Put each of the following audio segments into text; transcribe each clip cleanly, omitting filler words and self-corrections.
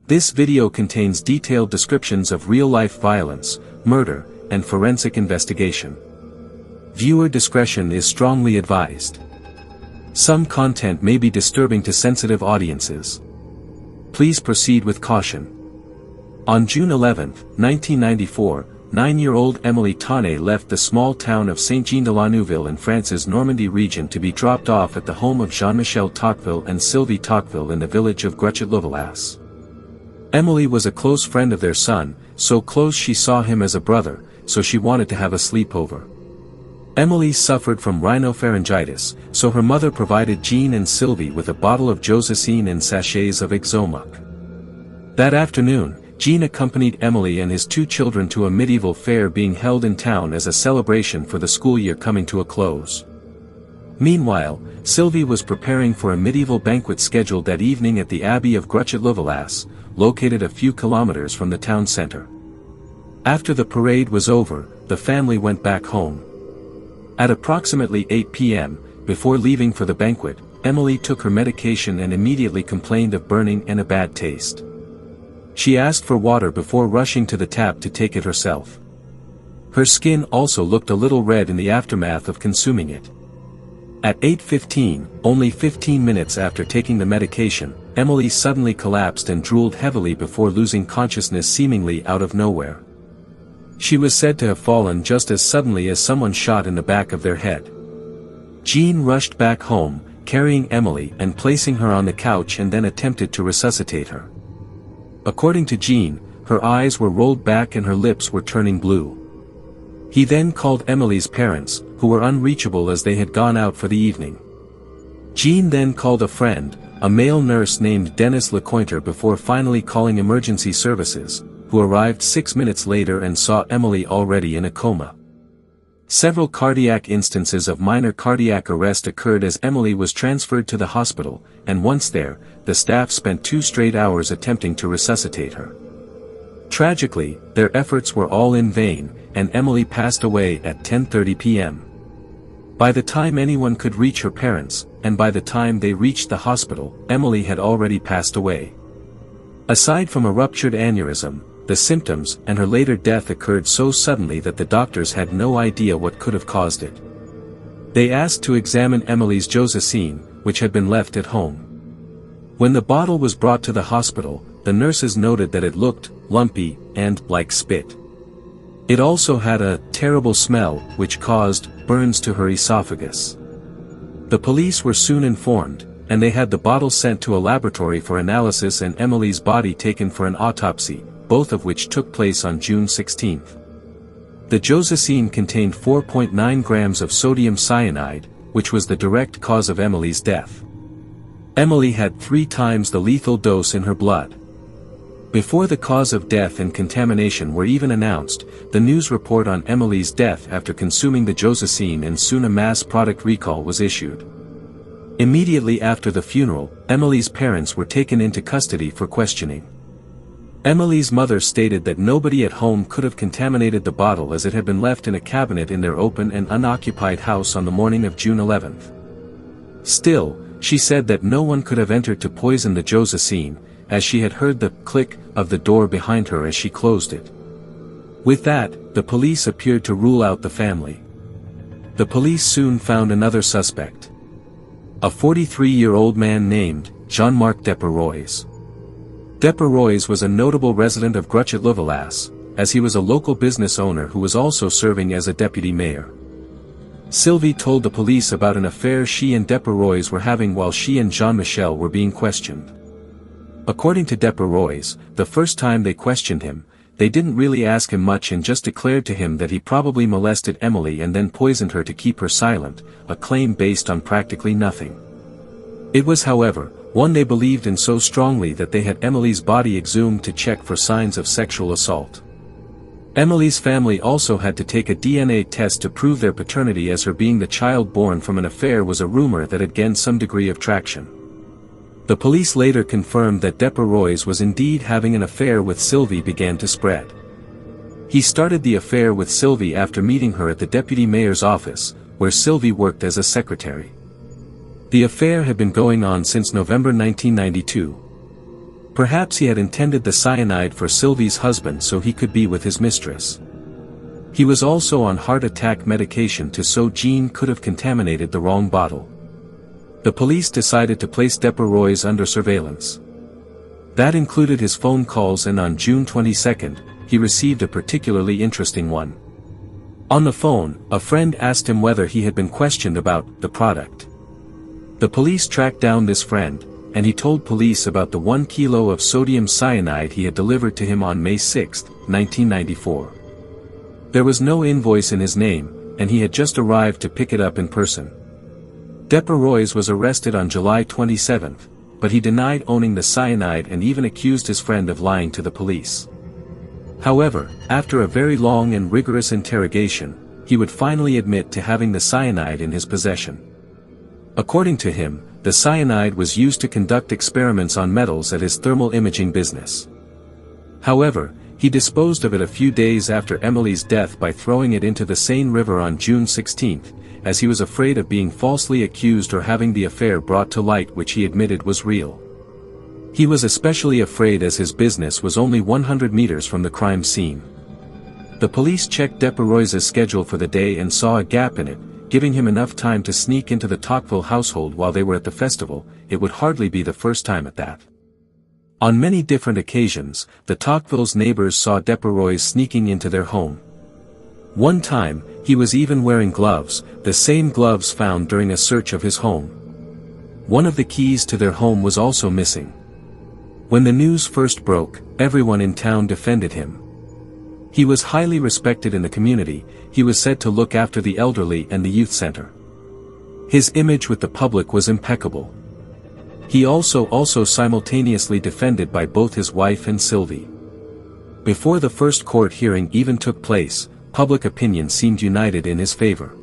This video contains detailed descriptions of real-life violence, murder, and forensic investigation. Viewer discretion is strongly advised. Some content may be disturbing to sensitive audiences. Please proceed with caution. On June 11, 1994, 9-year-old Émilie Tanay left the small town of Saint-Jean-de-la-Neuville in France's Normandy region to be dropped off at the home of Jean-Michel Tocqueville and Sylvie Tocqueville in the village of Gruchet-le-Valasse. Émilie was a close friend of their son, so close she saw him as a brother, so she wanted to have a sleepover. Émilie suffered from rhinopharyngitis, so her mother provided Jean and Sylvie with a bottle of Josacine and sachets of Ixomuc. That afternoon, Jean accompanied Émilie and his 2 children to a medieval fair being held in town as a celebration for the school year coming to a close. Meanwhile, Sylvie was preparing for a medieval banquet scheduled that evening at the Abbey of Gruchet-le-Valasse, located a few kilometers from the town center. After the parade was over, the family went back home. At approximately 8 p.m., before leaving for the banquet, Émilie took her medication and immediately complained of burning and a bad taste. She asked for water before rushing to the tap to take it herself. Her skin also looked a little red in the aftermath of consuming it. At 8:15, only 15 minutes after taking the medication, Émilie suddenly collapsed and drooled heavily before losing consciousness seemingly out of nowhere. She was said to have fallen just as suddenly as someone shot in the back of their head. Jean rushed back home, carrying Émilie and placing her on the couch and then attempted to resuscitate her. According to Jean, her eyes were rolled back and her lips were turning blue. He then called Émilie's parents, who were unreachable as they had gone out for the evening. Jean then called a friend, a male nurse named Denis Lecointre, before finally calling emergency services, who arrived 6 minutes later and saw Émilie already in a coma. Several cardiac instances of minor cardiac arrest occurred as Émilie was transferred to the hospital, and once there, the staff spent 2 straight hours attempting to resuscitate her. Tragically, their efforts were all in vain, and Émilie passed away at 10:30 p.m. By the time anyone could reach her parents, and by the time they reached the hospital, Émilie had already passed away. Aside from a ruptured aneurysm, the symptoms and her later death occurred so suddenly that the doctors had no idea what could have caused it. They asked to examine Émilie's Josacine, which had been left at home. When the bottle was brought to the hospital, the nurses noted that it looked lumpy and like spit. It also had a terrible smell, which caused burns to her esophagus. The police were soon informed, and they had the bottle sent to a laboratory for analysis and Émilie's body taken for an autopsy, both of which took place on June 16. The Josacine contained 4.9 grams of sodium cyanide, which was the direct cause of Émilie's death. Émilie had 3 times the lethal dose in her blood. Before the cause of death and contamination were even announced, the news report on Émilie's death after consuming the Josacine and soon a mass product recall was issued. Immediately after the funeral, Émilie's parents were taken into custody for questioning. Émilie's mother stated that nobody at home could have contaminated the bottle as it had been left in a cabinet in their open and unoccupied house on the morning of June 11. Still, she said that no one could have entered to poison the Josacine, as she had heard the click of the door behind her as she closed it. With that, the police appeared to rule out the family. The police soon found another suspect. A 43-year-old man named Jean-Marc Deperrois. Deperrois was a notable resident of Gruchet-le-Valasse, as he was a local business owner who was also serving as a deputy mayor. Sylvie told the police about an affair she and Deperrois were having while she and Jean-Michel were being questioned. According to Deperrois, the first time they questioned him, they didn't really ask him much and just declared to him that he probably molested Émilie and then poisoned her to keep her silent, a claim based on practically nothing. It was, however, one they believed in so strongly that they had Émilie's body exhumed to check for signs of sexual assault. Émilie's family also had to take a DNA test to prove their paternity, as her being the child born from an affair was a rumor that had gained some degree of traction. The police later confirmed that Deperrois was indeed having an affair with Sylvie began to spread. He started the affair with Sylvie after meeting her at the deputy mayor's office, where Sylvie worked as a secretary. The affair had been going on since November 1992. Perhaps he had intended the cyanide for Sylvie's husband so he could be with his mistress. He was also on heart attack medication so Jean could have contaminated the wrong bottle. The police decided to place Deperrois under surveillance. That included his phone calls, and on June 22, he received a particularly interesting one. On the phone, a friend asked him whether he had been questioned about the product. The police tracked down this friend, and he told police about the 1 kilo of sodium cyanide he had delivered to him on May 6, 1994. There was no invoice in his name, and he had just arrived to pick it up in person. Deperrois was arrested on July 27, but he denied owning the cyanide and even accused his friend of lying to the police. However, after a very long and rigorous interrogation, he would finally admit to having the cyanide in his possession. According to him, the cyanide was used to conduct experiments on metals at his thermal imaging business. However, he disposed of it a few days after Emily's death by throwing it into the Seine River on June 16, as he was afraid of being falsely accused or having the affair brought to light, which he admitted was real. He was especially afraid as his business was only 100 meters from the crime scene. The police checked Deperrois' schedule for the day and saw a gap in it, giving him enough time to sneak into the Tocqueville household while they were at the festival. It would hardly be the first time at that. On many different occasions, the Tocqueville's neighbors saw Deperrois sneaking into their home. One time, he was even wearing gloves, the same gloves found during a search of his home. One of the keys to their home was also missing. When the news first broke, everyone in town defended him. He was highly respected in the community. He was said to look after the elderly and the youth center. His image with the public was impeccable. He also simultaneously defended by both his wife and Sylvie. Before the first court hearing even took place, public opinion seemed united in his favor.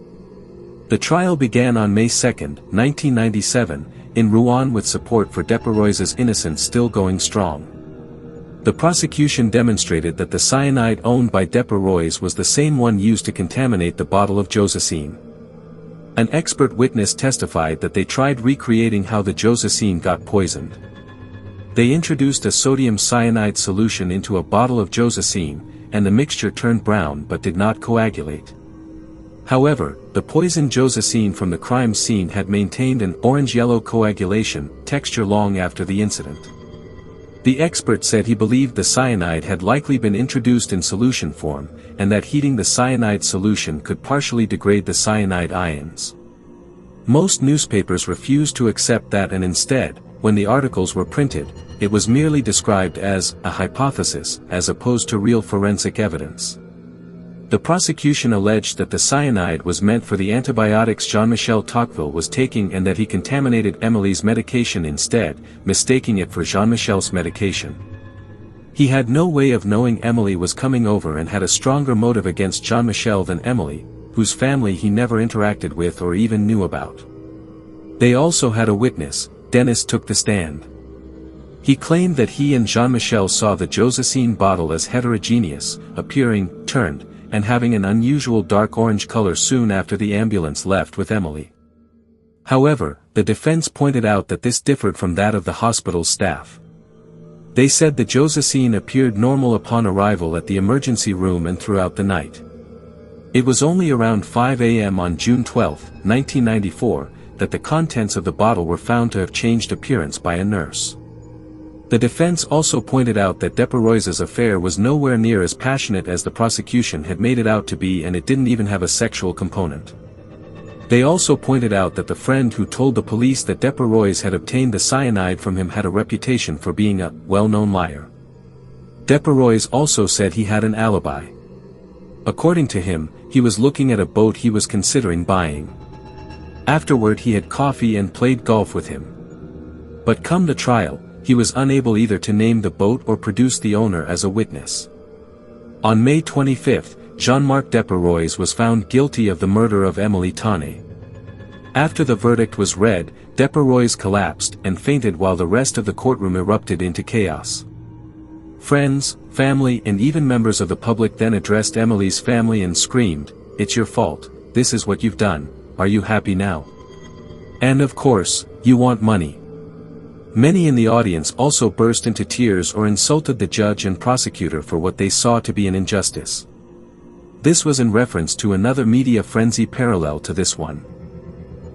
The trial began on May 2, 1997, in Rouen, with support for Deperrois' innocence still going strong. The prosecution demonstrated that the cyanide owned by Deperrois was the same one used to contaminate the bottle of Josacine. An expert witness testified that they tried recreating how the Josacine got poisoned. They introduced a sodium cyanide solution into a bottle of Josacine, and the mixture turned brown but did not coagulate. However, the poisoned Josacine from the crime scene had maintained an orange-yellow coagulation texture long after the incident. The expert said he believed the cyanide had likely been introduced in solution form, and that heating the cyanide solution could partially degrade the cyanide ions. Most newspapers refused to accept that, and instead, when the articles were printed, it was merely described as a hypothesis as opposed to real forensic evidence. The prosecution alleged that the cyanide was meant for the antibiotics Jean-Michel Tocqueville was taking and that he contaminated Emily's medication instead, mistaking it for Jean-Michel's medication. He had no way of knowing Emily was coming over and had a stronger motive against Jean-Michel than Emily, whose family he never interacted with or even knew about. They also had a witness. Dennis took the stand. He claimed that he and Jean-Michel saw the Josacine bottle as heterogeneous, appearing, turned, and having an unusual dark orange color soon after the ambulance left with Emily. However, the defense pointed out that this differed from that of the hospital's staff. They said the Josacine appeared normal upon arrival at the emergency room and throughout the night. It was only around 5 a.m. on June 12, 1994, that the contents of the bottle were found to have changed appearance by a nurse. The defense also pointed out that Deperrois' affair was nowhere near as passionate as the prosecution had made it out to be, and it didn't even have a sexual component. They also pointed out that the friend who told the police that Deperrois had obtained the cyanide from him had a reputation for being a well-known liar. Deperrois also said he had an alibi. According to him, he was looking at a boat he was considering buying. Afterward he had coffee and played golf with him. But come the trial, he was unable either to name the boat or produce the owner as a witness. On May 25, Jean-Marc Deperrois was found guilty of the murder of Émilie Tanay. After the verdict was read, Deperrois collapsed and fainted while the rest of the courtroom erupted into chaos. Friends, family and even members of the public then addressed Emily's family and screamed, "It's your fault, this is what you've done, are you happy now? And of course, you want money." Many in the audience also burst into tears or insulted the judge and prosecutor for what they saw to be an injustice. This was in reference to another media frenzy parallel to this one.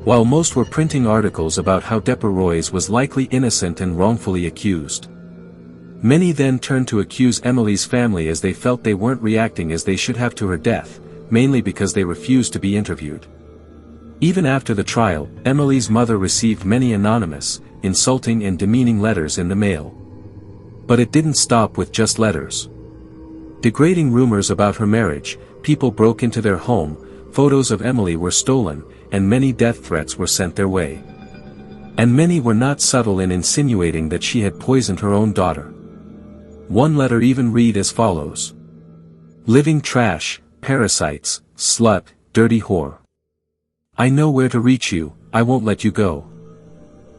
While most were printing articles about how Deperrois was likely innocent and wrongfully accused, many then turned to accuse Émilie's family as they felt they weren't reacting as they should have to her death, mainly because they refused to be interviewed. Even after the trial, Émilie's mother received many anonymous, insulting and demeaning letters in the mail. But it didn't stop with just letters. Degrading rumors about her marriage, people broke into their home, photos of Émilie were stolen, and many death threats were sent their way. And many were not subtle in insinuating that she had poisoned her own daughter. One letter even read as follows: "Living trash, parasites, slut, dirty whore. I know where to reach you, I won't let you go.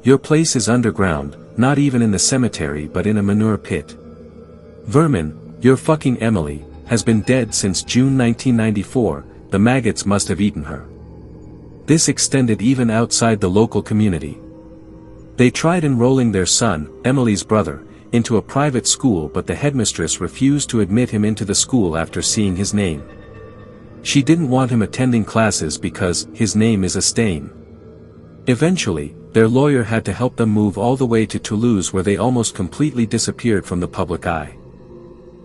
Your place is underground, not even in the cemetery but in a manure pit. Vermin, your fucking Émilie has been dead since June 1994, the maggots must have eaten her." This extended even outside the local community. They tried enrolling their son, Émilie's brother, into a private school, but the headmistress refused to admit him into the school after seeing his name. She didn't want him attending classes because his name is a stain. Eventually, their lawyer had to help them move all the way to Toulouse, where they almost completely disappeared from the public eye.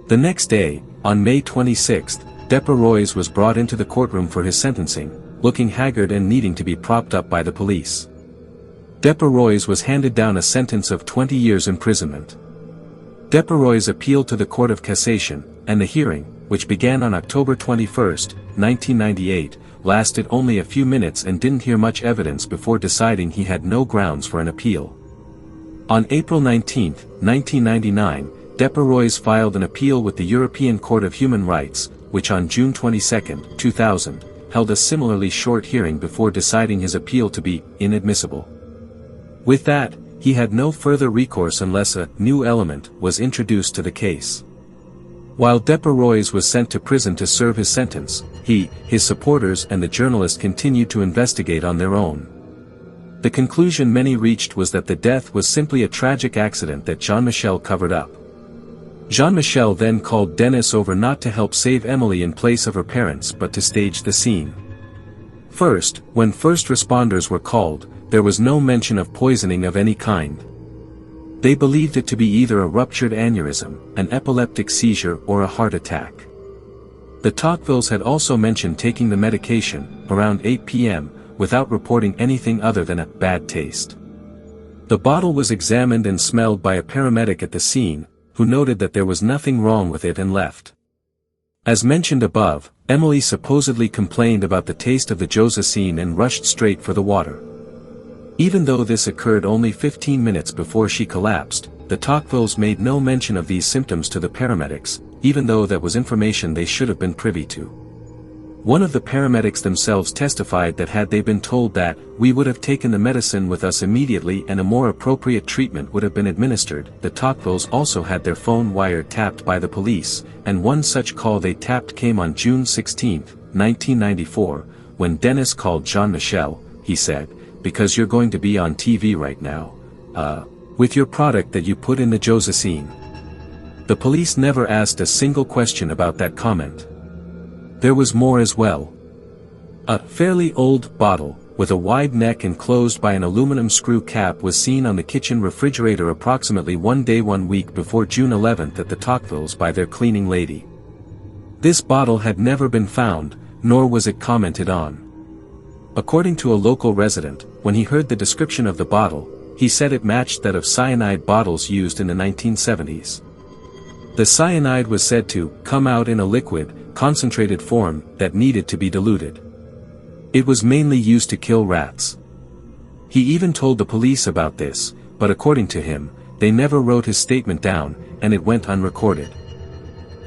The next day, on May 26, Deperrois was brought into the courtroom for his sentencing, looking haggard and needing to be propped up by the police. Deperrois was handed down a sentence of 20 years imprisonment. Deperrois appealed to the Court of Cassation, and the hearing, which began on October 21, 1998, lasted only a few minutes and didn't hear much evidence before deciding he had no grounds for an appeal. On April 19, 1999, Deperrois filed an appeal with the European Court of Human Rights, which on June 22, 2000, held a similarly short hearing before deciding his appeal to be inadmissible. With that, he had no further recourse unless a new element was introduced to the case. While Deperrois was sent to prison to serve his sentence, he, his supporters and the journalist continued to investigate on their own. The conclusion many reached was that the death was simply a tragic accident that Jean-Michel covered up. Jean-Michel then called Denis over not to help save Émilie in place of her parents but to stage the scene. First, when first responders were called, there was no mention of poisoning of any kind. They believed it to be either a ruptured aneurysm, an epileptic seizure or a heart attack. The Tocquevilles had also mentioned taking the medication, around 8 p.m., without reporting anything other than a bad taste. The bottle was examined and smelled by a paramedic at the scene, who noted that there was nothing wrong with it and left. As mentioned above, Émilie supposedly complained about the taste of the Josacine and rushed straight for the water. Even though this occurred only 15 minutes before she collapsed, the Tocquevilles made no mention of these symptoms to the paramedics, even though that was information they should have been privy to. One of the paramedics themselves testified that had they been told that, "We would have taken the medicine with us immediately and a more appropriate treatment would have been administered." The Tocquevilles also had their phone wire tapped by the police, and one such call they tapped came on June 16, 1994, when Denis called Jean-Michel. He said, "Because you're going to be on TV right now. With your product that you put in the Josacine." The police never asked a single question about that comment. There was more as well. A fairly old bottle, with a wide neck and closed by an aluminum screw cap, was seen on the kitchen refrigerator approximately 1 day 1 week before June 11 at the Tocquevilles by their cleaning lady. This bottle had never been found, nor was it commented on. According to a local resident, when he heard the description of the bottle, he said it matched that of cyanide bottles used in the 1970s. The cyanide was said to come out in a liquid, concentrated form that needed to be diluted. It was mainly used to kill rats. He even told the police about this, but according to him, they never wrote his statement down, and it went unrecorded.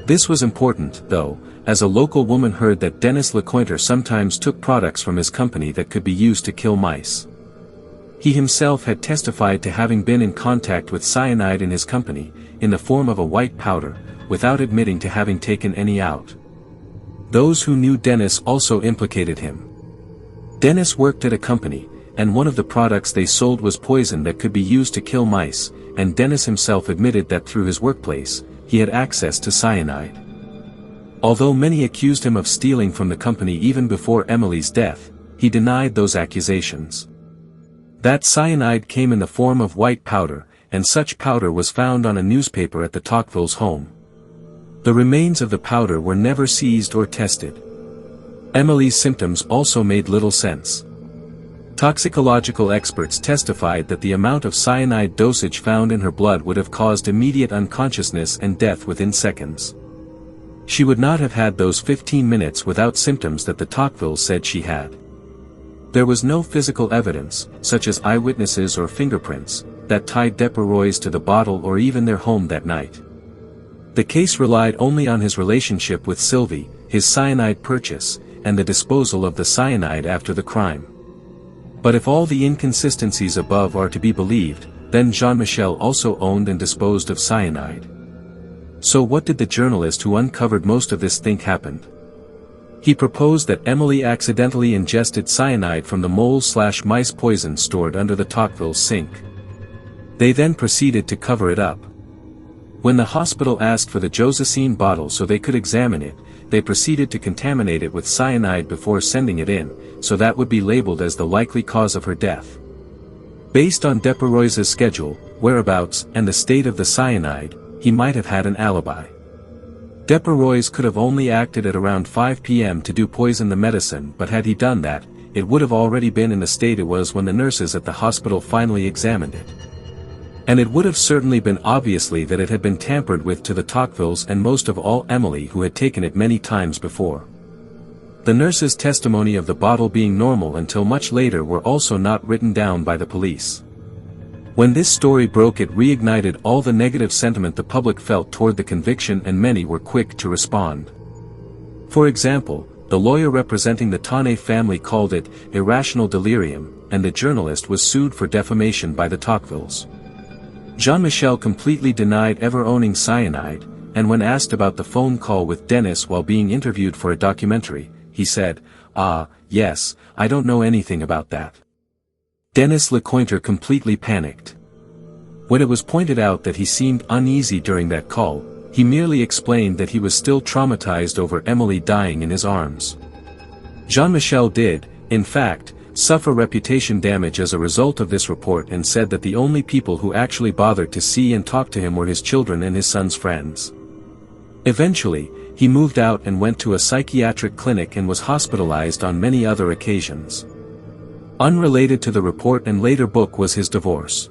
This was important, though, as a local woman heard that Denis Lecointre sometimes took products from his company that could be used to kill mice. He himself had testified to having been in contact with cyanide in his company, in the form of a white powder, without admitting to having taken any out. Those who knew Denis also implicated him. Denis worked at a company, and one of the products they sold was poison that could be used to kill mice, and Dennis himself admitted that through his workplace, he had access to cyanide. Although many accused him of stealing from the company even before Emily's death, he denied those accusations. That cyanide came in the form of white powder, and such powder was found on a newspaper at the Tocqueville's home. The remains of the powder were never seized or tested. Emily's symptoms also made little sense. Toxicological experts testified that the amount of cyanide dosage found in her blood would have caused immediate unconsciousness and death within seconds. She would not have had those 15 minutes without symptoms that the Tocquevilles said she had. There was no physical evidence, such as eyewitnesses or fingerprints, that tied Deperrois to the bottle or even their home that night. The case relied only on his relationship with Sylvie, his cyanide purchase, and the disposal of the cyanide after the crime. But if all the inconsistencies above are to be believed, then Jean-Michel also owned and disposed of cyanide. So what did the journalist who uncovered most of this think happened? He proposed that Emily accidentally ingested cyanide from the mole/mice poison stored under the Tocqueville's sink. They then proceeded to cover it up. When the hospital asked for the Josacine bottle so they could examine it, they proceeded to contaminate it with cyanide before sending it in, so that would be labeled as the likely cause of her death. Based on Deperrois's schedule, whereabouts, and the state of the cyanide, he might have had an alibi. Deperrois could have only acted at around 5 p.m. to do poison the medicine, but had he done that, it would have already been in the state it was when the nurses at the hospital finally examined it. And it would have certainly been obviously that it had been tampered with to the Tocquevilles and most of all Emily, who had taken it many times before. The nurse's testimony of the bottle being normal until much later were also not written down by the police. When this story broke, it reignited all the negative sentiment the public felt toward the conviction, and many were quick to respond. For example, the lawyer representing the Tanay family called it irrational delirium, and the journalist was sued for defamation by the Tocquevilles. Jean-Michel completely denied ever owning cyanide, and when asked about the phone call with Dennis while being interviewed for a documentary, he said, yes, I don't know anything about that." Dennis Lecointre completely panicked. When it was pointed out that he seemed uneasy during that call, he merely explained that he was still traumatized over Emily dying in his arms. Jean-Michel did, in fact, suffer reputation damage as a result of this report, and said that the only people who actually bothered to see and talk to him were his children and his son's friends. Eventually, he moved out and went to a psychiatric clinic and was hospitalized on many other occasions. Unrelated to the report and later book was his divorce.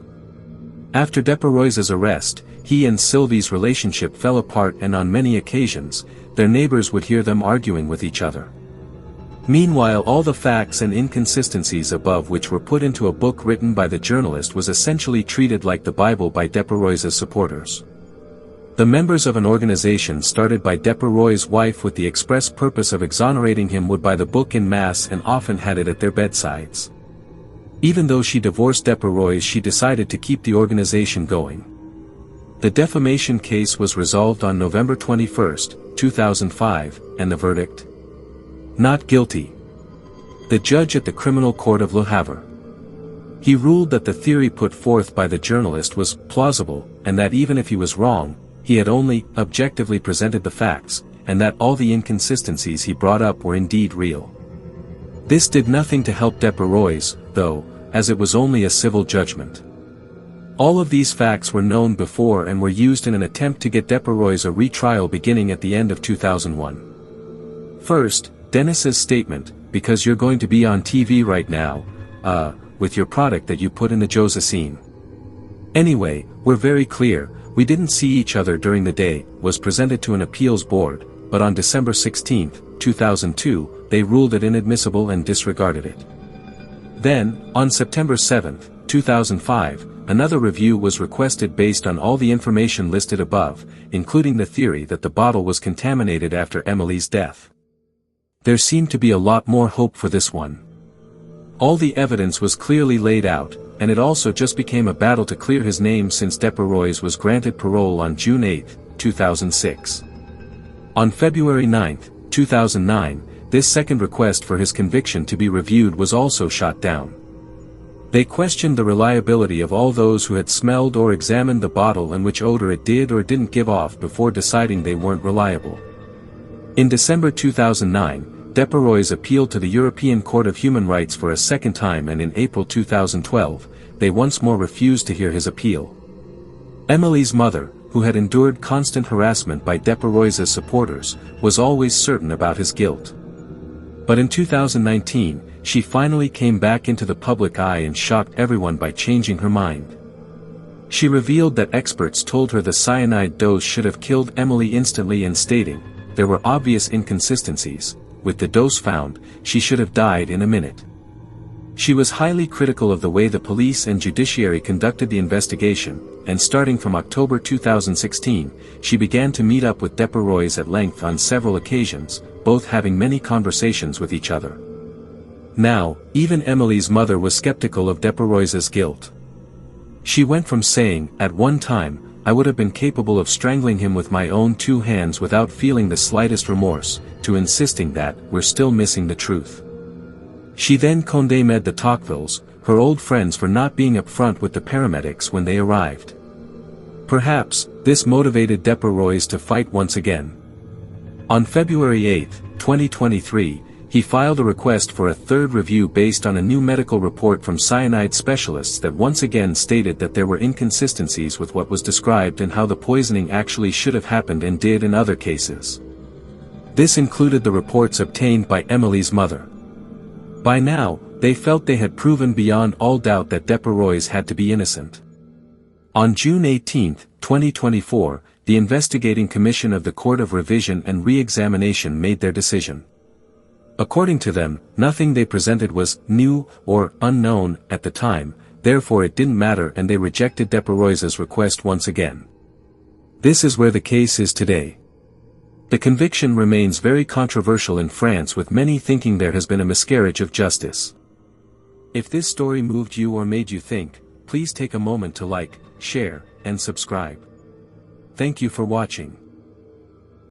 After Deperrois's arrest, he and Sylvie's relationship fell apart, and on many occasions, their neighbors would hear them arguing with each other. Meanwhile, all the facts and inconsistencies above which were put into a book written by the journalist was essentially treated like the Bible by Deperrois's supporters. The members of an organization started by Deperrois's wife with the express purpose of exonerating him would buy the book in mass and often had it at their bedsides. Even though she divorced Deperrois, she decided to keep the organization going. The defamation case was resolved on November 21, 2005, and the verdict? Not guilty. The judge at the Criminal Court of Le Havre. He ruled that the theory put forth by the journalist was plausible, and that even if he was wrong, he had only objectively presented the facts, and that all the inconsistencies he brought up were indeed real. This did nothing to help Deperrois, though, as it was only a civil judgment. All of these facts were known before and were used in an attempt to get Deperrois a retrial beginning at the end of 2001. First, Dennis's statement, "Because you're going to be on TV right now, with your product that you put in the Josacine. Anyway, we're very clear, we didn't see each other during the day," was presented to an appeals board, but on December 16, 2002, they ruled it inadmissible and disregarded it. Then, on September 7, 2005, another review was requested based on all the information listed above, including the theory that the bottle was contaminated after Emily's death. There seemed to be a lot more hope for this one. All the evidence was clearly laid out, and it also just became a battle to clear his name since Deperrois was granted parole on June 8, 2006. On February 9, 2009, this second request for his conviction to be reviewed was also shot down. They questioned the reliability of all those who had smelled or examined the bottle and which odor it did or didn't give off before deciding they weren't reliable. In December 2009, Deperrois appealed to the European Court of Human Rights for a second time, and in April 2012, they once more refused to hear his appeal. Émilie's mother, who had endured constant harassment by Deperrois' supporters, was always certain about his guilt. But in 2019, she finally came back into the public eye and shocked everyone by changing her mind. She revealed that experts told her the cyanide dose should have killed Émilie instantly, and stating, "There were obvious inconsistencies. With the dose found, she should have died in a minute." She was highly critical of the way the police and judiciary conducted the investigation, and starting from October 2016, she began to meet up with Deperrois at length on several occasions, both having many conversations with each other. Now, even Émilie's mother was skeptical of Deperrois' guilt. She went from saying, "At one time, I would have been capable of strangling him with my own two hands without feeling the slightest remorse," to insisting that, "We're still missing the truth." She then condemned the Tocquevilles, her old friends, for not being upfront with the paramedics when they arrived. Perhaps, this motivated Deperrois to fight once again. On February 8, 2023, he filed a request for a third review based on a new medical report from cyanide specialists that once again stated that there were inconsistencies with what was described and how the poisoning actually should have happened and did in other cases. This included the reports obtained by Émilie's mother. By now, they felt they had proven beyond all doubt that Deperrois had to be innocent. On June 18, 2024, the investigating commission of the Court of Revision and Re-examination made their decision. According to them, nothing they presented was new or unknown at the time, therefore it didn't matter, and they rejected Deperrois' request once again. This is where the case is today. The conviction remains very controversial in France, with many thinking there has been a miscarriage of justice. If this story moved you or made you think, please take a moment to like, share, and subscribe. Thank you for watching.